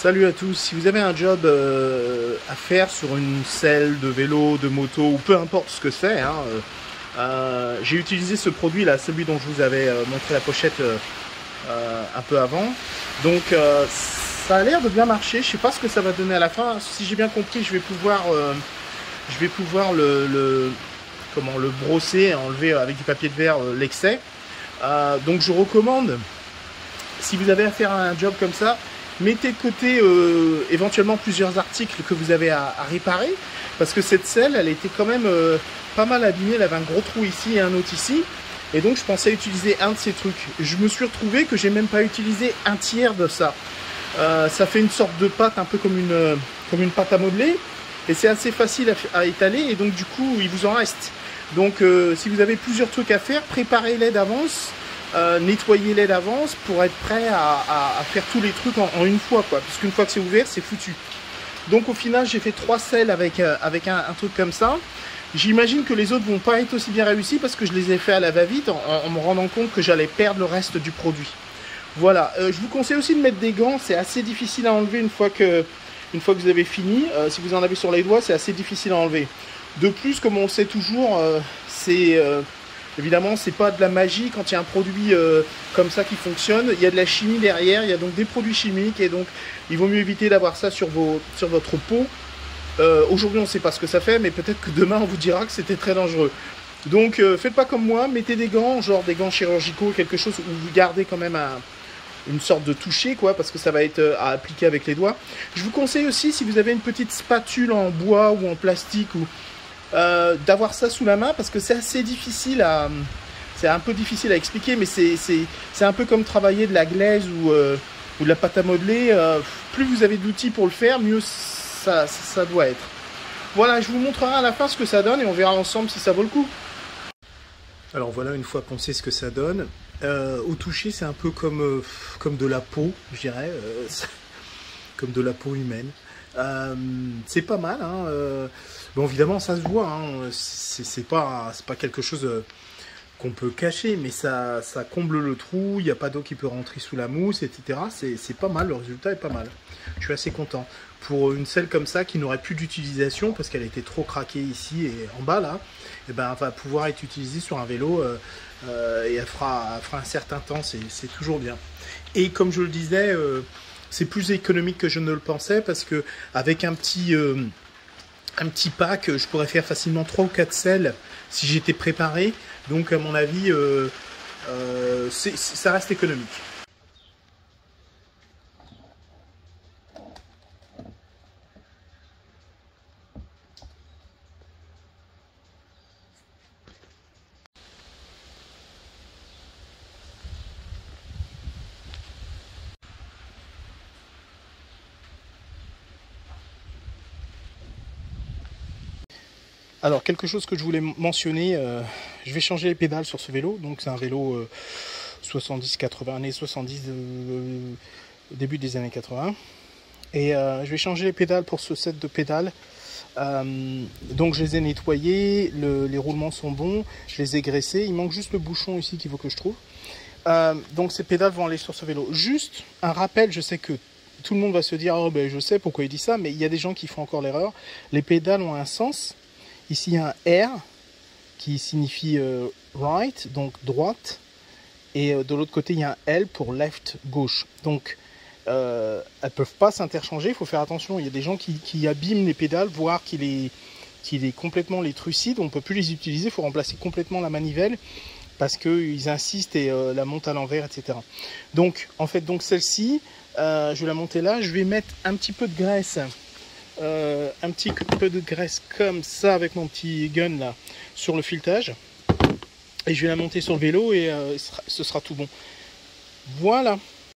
Salut à tous, si vous avez un job à faire sur une selle de vélo, de moto ou peu importe ce que c'est, hein, j'ai utilisé ce produit là, celui dont je vous avais montré la pochette un peu avant. Donc ça a l'air de bien marcher, je sais pas ce que ça va donner à la fin. Si j'ai bien compris, je vais pouvoir le brosser, enlever avec du papier de verre l'excès. Donc je recommande, si vous avez à faire un job comme ça, mettez de côté éventuellement plusieurs articles que vous avez à réparer, parce que cette selle, elle était quand même pas mal abîmée, elle avait un gros trou ici et un autre ici, et donc je pensais utiliser un de ces trucs. Je me suis retrouvé que j'ai même pas utilisé un tiers de ça. Ça fait une sorte de pâte, un peu comme une pâte à modeler, et c'est assez facile à étaler, et donc du coup il vous en reste. Donc si vous avez plusieurs trucs à faire, préparez-les d'avance. Nettoyez-les d'avance pour être prêt à faire tous les trucs en une fois, quoi, puisqu'une fois que c'est ouvert, c'est foutu. Donc au final, j'ai fait 3 selles avec un truc comme ça. J'imagine que les autres vont pas être aussi bien réussis parce que je les ai fait à la va-vite en me rendant compte que j'allais perdre le reste du produit. Voilà, je vous conseille aussi de mettre des gants, c'est assez difficile à enlever une fois que vous avez fini. Si vous en avez sur les doigts, c'est assez difficile à enlever. De plus, comme on le sait toujours, évidemment, c'est pas de la magie quand il y a un produit comme ça qui fonctionne. Il y a de la chimie derrière, il y a donc des produits chimiques, et donc il vaut mieux éviter d'avoir ça sur votre peau. Aujourd'hui, on ne sait pas ce que ça fait, mais peut-être que demain, on vous dira que c'était très dangereux. Donc, faites pas comme moi, mettez des gants, genre des gants chirurgicaux, quelque chose où vous gardez quand même une sorte de toucher, quoi, parce que ça va être à appliquer avec les doigts. Je vous conseille aussi, si vous avez une petite spatule en bois ou en plastique, ou d'avoir ça sous la main, parce que c'est assez difficile c'est un peu difficile à expliquer, mais c'est un peu comme travailler de la glaise ou de la pâte à modeler. Plus vous avez d'outils pour le faire, mieux ça doit être. Voilà, je vous montrerai à la fin ce que ça donne et on verra ensemble si ça vaut le coup. Alors voilà, une fois qu'on sait ce que ça donne, au toucher c'est un peu comme de la peau, je dirais, comme de la peau humaine. C'est pas mal, hein, bon, évidemment ça se voit, hein, c'est pas quelque chose qu'on peut cacher, mais ça comble le trou, il n'y a pas d'eau qui peut rentrer sous la mousse, etc. C'est pas mal, le résultat est pas mal. Je suis assez content. Pour une selle comme ça qui n'aurait plus d'utilisation parce qu'elle était trop craquée ici et en bas là, et ben, elle va pouvoir être utilisée sur un vélo et elle fera un certain temps, c'est toujours bien. Et comme je le disais, c'est plus économique que je ne le pensais parce que avec un petit pack, je pourrais faire facilement 3 ou 4 selles si j'étais préparé. Donc à mon avis, ça reste économique. Alors, quelque chose que je voulais mentionner, je vais changer les pédales sur ce vélo. Donc, c'est un vélo 70-80, années 70, début des années 80. Et je vais changer les pédales pour ce set de pédales. Donc, je les ai nettoyées, les roulements sont bons, je les ai graissés. Il manque juste le bouchon ici qu'il faut que je trouve. Donc, ces pédales vont aller sur ce vélo. Juste un rappel, je sais que tout le monde va se dire, oh, ben, je sais pourquoi il dit ça, mais il y a des gens qui font encore l'erreur. Les pédales ont un sens. Ici, il y a un R qui signifie right, donc droite. Et de l'autre côté, il y a un L pour left, gauche. Donc, elles ne peuvent pas s'interchanger. Il faut faire attention. Il y a des gens qui abîment les pédales, voire qui les complètement les trucident. On ne peut plus les utiliser. Il faut remplacer complètement la manivelle parce qu'ils insistent et la montent à l'envers, etc. Donc, en fait, celle-ci, je vais la monter là. Je vais mettre un petit peu de graisse. Un petit peu de graisse comme ça avec mon petit gun là sur le filetage et je vais la monter sur le vélo et ce sera tout bon. Voilà,